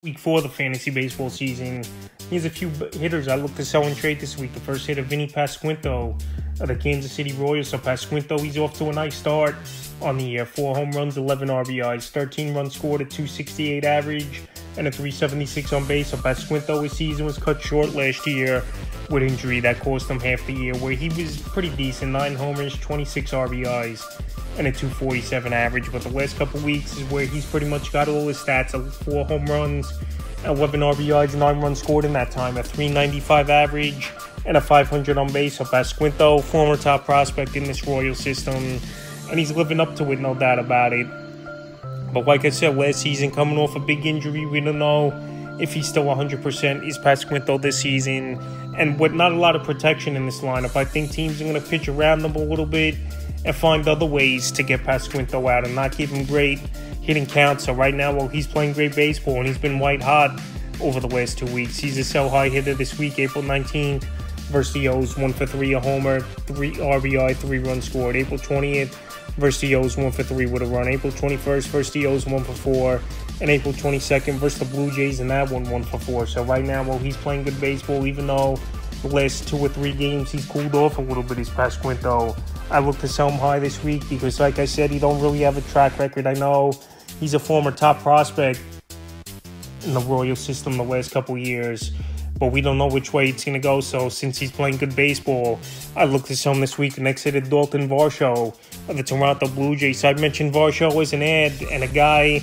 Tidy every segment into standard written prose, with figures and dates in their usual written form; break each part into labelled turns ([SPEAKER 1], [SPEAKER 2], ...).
[SPEAKER 1] Week 4 of the fantasy baseball season. Here's a few hitters I look to sell and trade this week. The first hitter, Vinny Pasquinto of the Kansas City Royals. So Pasquinto, he's off to a nice start on the year. 4 home runs, 11 RBIs, 13 runs scored, at .268 average, and a .376 on base. So Pasquinto, his season was cut short last year with injury. That cost him half the year, where he was pretty decent. 9 homers, 26 RBIs, and a .247 average. But the last couple weeks is where he's pretty much got all his stats. 4 home runs, 11 RBIs, 9 runs scored in that time, a .395 average, and a .500 on base. So Pasquinto, former top prospect in this Royal system, and he's living up to it, no doubt about it. But like I said, last season, coming off a big injury, we don't know if he's still 100% is Pasquinto this season. And with not a lot of protection in this lineup, I think teams are going to pitch around them a little bit and find other ways to get Pasquinto out and not give him great hitting count. So right now, well, he's playing great baseball and he's been white hot over the last 2 weeks. He's a sell-high hitter this week, April 19th versus the O's, 1 for 3, a homer, 3 RBI, 3 runs scored. April 20th versus the O's, 1 for 3 with a run. April 21st versus the O's, 1 for 4. And April 22nd versus the Blue Jays, and that one 1 for 4. So right now, well, he's playing good baseball, even though the last 2 or 3 games he's cooled off a little bit, is Pasquinto. I look to sell him high this week because, like I said, he don't really have a track record. I know he's a former top prospect in the Royal system the last couple years, but we don't know which way it's going to go. So since he's playing good baseball, I look to sell him this week. Next hit, Dalton Varga of the Toronto Blue Jays. So I mentioned Varga as an ad and a guy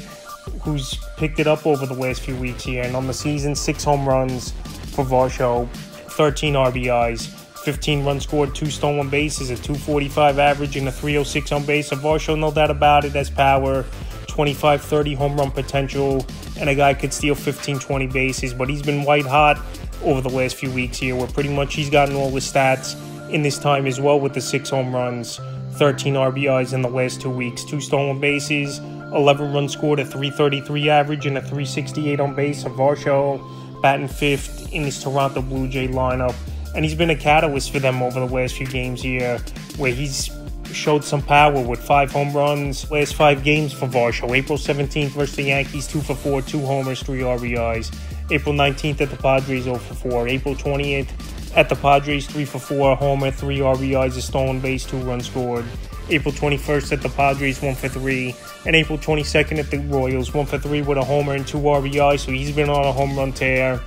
[SPEAKER 1] who's picked it up over the last few weeks here. And on the season, 6 home runs for Varga, 13 RBIs, 15 runs scored, 2 stolen bases, a .245 average, and a .306 on base. So Varga, no doubt about it, has power, 25-30 home run potential, and a guy could steal 15-20 bases. But he's been white hot over the last few weeks here, where pretty much he's gotten all the stats in this time as well, with the 6 home runs, 13 RBIs in the last 2 weeks, 2 stolen bases, 11 runs scored, a .333 average, and a .368 on base. So Varga batting 5th in this Toronto Blue Jay lineup. And he's been a catalyst for them over the last few games here, where he's showed some power with 5 home runs last 5 games for Varga. April 17th versus the Yankees, 2 for 4, 2 homers, 3 RBIs. April 19th at the Padres, 0 for 4. April 20th at the Padres, 3 for 4, a homer, 3 RBIs, a stolen base, 2 runs scored. April 21st at the Padres, 1 for 3. And April 22nd at the Royals, 1 for 3 with a homer and 2 RBIs. So he's been on a home run tear.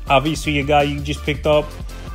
[SPEAKER 1] Obviously, a guy you just picked up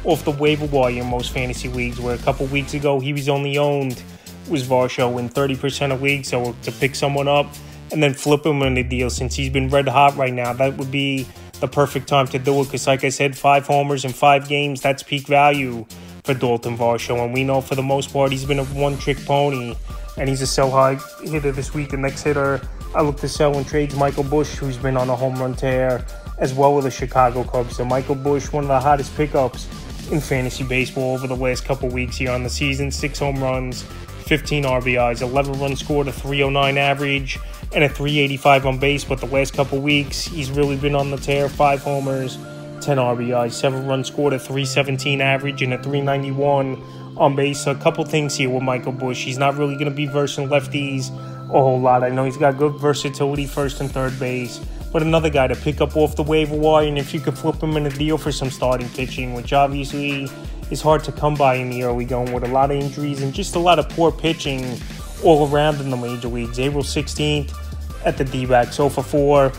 [SPEAKER 1] off the waiver wire in most fantasy leagues, where a couple weeks ago he was only owned was Varga in 30% of leagues. So to pick someone up and then flip him in the deal, since he's been red hot right now, that would be the perfect time to do it. Because like I said, 5 homers in 5 games, that's peak value for Dalton Varga. And we know for the most part he's been a one-trick pony, and he's a sell-high hitter this week. The next hitter I look to sell in trades, Michael Busch, who's been on a home run tear as well with the Chicago Cubs. So Michael Busch, one of the hottest pickups in fantasy baseball over the last couple weeks here on the season. 6 home runs, 15 RBIs, 11 runs scored, a .309 average, and a .385 on base. But the last couple weeks, he's really been on the tear. 5 homers, 10 RBIs, 7 runs scored, a .317 average, and a .391 on base. So a couple things here with Michael Busch. He's not really going to be versing lefties a whole lot. I know he's got good versatility first and third base, but another guy to pick up off the waiver wire, and if you could flip him in a deal for some starting pitching, which obviously is hard to come by in the early going with a lot of injuries and just a lot of poor pitching all around in the major leagues. April 16th at the D-backs, 0 for 4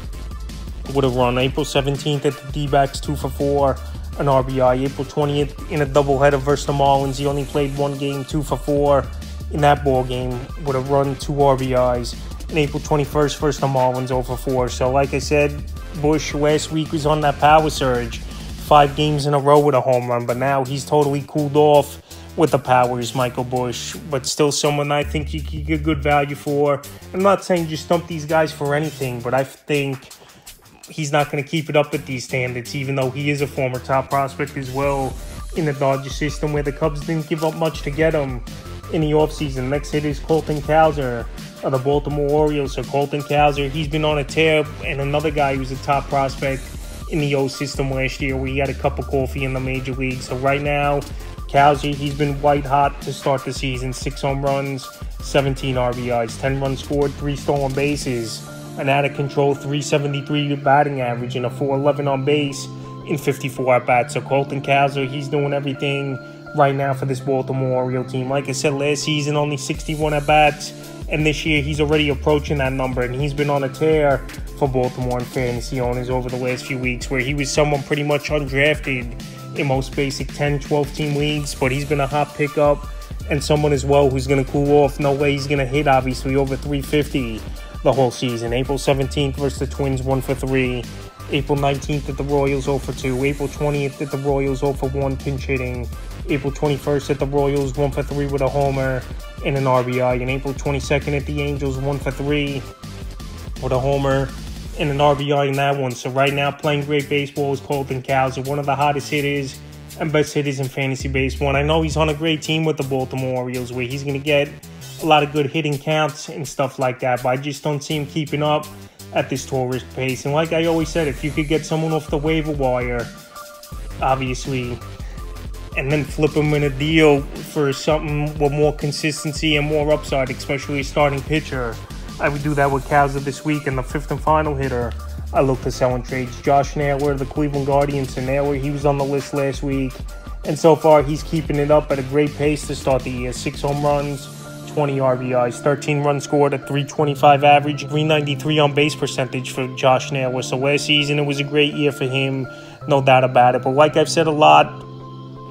[SPEAKER 1] with a run. April 17th at the D-backs, 2 for 4, an RBI. April 20th in a doubleheader versus the Marlins, he only played 1 game, 2 for 4 in that ball game with a run, 2 RBIs. And April 21st versus the Marlins, 0 for 4. So like I said, Busch last week was on that power surge, 5 games in a row with a home run, but now he's totally cooled off with the powers, Michael Busch, but still someone I think you could get good value for. I'm not saying just dump these guys for anything, but I think he's not going to keep it up at these standards, even though he is a former top prospect as well in the Dodger system, where the Cubs didn't give up much to get him in the offseason. Next hit is Colton Cower of the Baltimore Orioles. So Colton Cower, he's been on a tear, and another guy who's a top prospect in the O system last year, where he had a cup of coffee in the major leagues. So right now, Cower, he's been white hot to start the season. 6 home runs, 17 RBIs, 10 runs scored, 3 stolen bases, an out-of-control 373 batting average and a 411 on base in 54 at-bats. So Colton Cower, he's doing everything right now for this Baltimore Oriole team. Like I said, last season only 61 at-bats, and this year he's already approaching that number, and he's been on a tear for Baltimore and fantasy owners over the last few weeks, where he was someone pretty much undrafted in most basic 10, 12-team leagues, but he's been a hot pickup and someone as well who's going to cool off. No way he's going to hit, obviously, over 350 the whole season. April 17th versus the Twins, 1 for 3. April 19th at the Royals, 0 for 2. April 20th at the Royals, 0 for 1, pinch hitting. April 21st at the Royals, 1 for 3 with a homer and an RBI. And April 22nd at the Angels, 1 for 3 with a homer and an RBI in that one. So right now, playing great baseball is Colton Cower, one of the hottest hitters and best hitters in fantasy baseball. And I know he's on a great team with the Baltimore Orioles, where he's going to get a lot of good hitting counts and stuff like that, but I just don't see him keeping up at this tourist pace. And like I always said, if you could get someone off the waiver wire, obviously, and then flip him in a deal for something with more consistency and more upside, especially a starting pitcher, I would do that with Cower this week. And the fifth and final hitter I look to sell in trades, Josh Naylor, the Cleveland Guardians. And Naylor, he was on the list last week, and so far he's keeping it up at a great pace to start the year. 6 home runs, 20 RBIs, 13 runs scored, a 325 average, 393 on base percentage for Josh Naylor. So last season it was a great year for him, no doubt about it. But like I've said a lot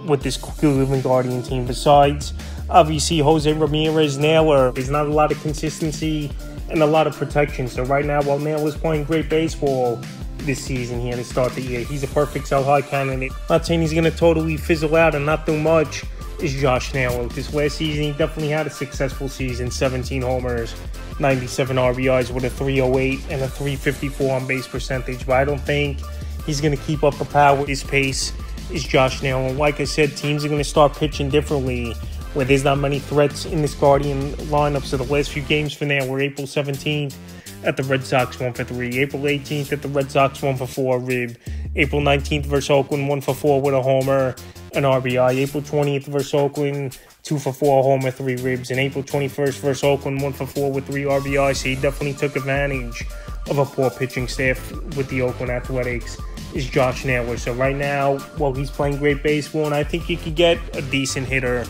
[SPEAKER 1] with this Cleveland Guardian team, besides obviously Jose Ramirez, Naylor, there's not a lot of consistency and a lot of protection. So right now, while Naylor's playing great baseball this season here to start the year, he's a perfect sell high candidate. Not saying he's going to totally fizzle out and not do much is Josh Naylor. This last season, he definitely had a successful season. 17 homers, 97 RBIs with a 308 and a 354 on base percentage. But I don't think he's going to keep up the power with his pace is Josh Naylor. Like I said, teams are going to start pitching differently, where there's not many threats in this Guardian lineup. So the last few games for now were April 17th at the Red Sox, 1 for 3. April 18th at the Red Sox, 1 for 4, rib. April 19th versus Oakland, 1 for 4 with a homer, an RBI. April 20th versus Oakland, 2 for 4, homer, 3 ribs. And April 21st versus Oakland, 1 for 4 with 3 RBIs. So he definitely took advantage of a poor pitching staff with the Oakland Athletics is Josh Naylor. So right now, well, he's playing great baseball, and I think you could get a decent hitter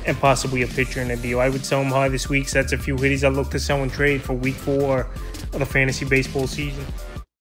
[SPEAKER 1] and possibly a pitcher in a deal. I would sell him high this week, so that's a few hitters I look to sell and trade for week 4 of the fantasy baseball season.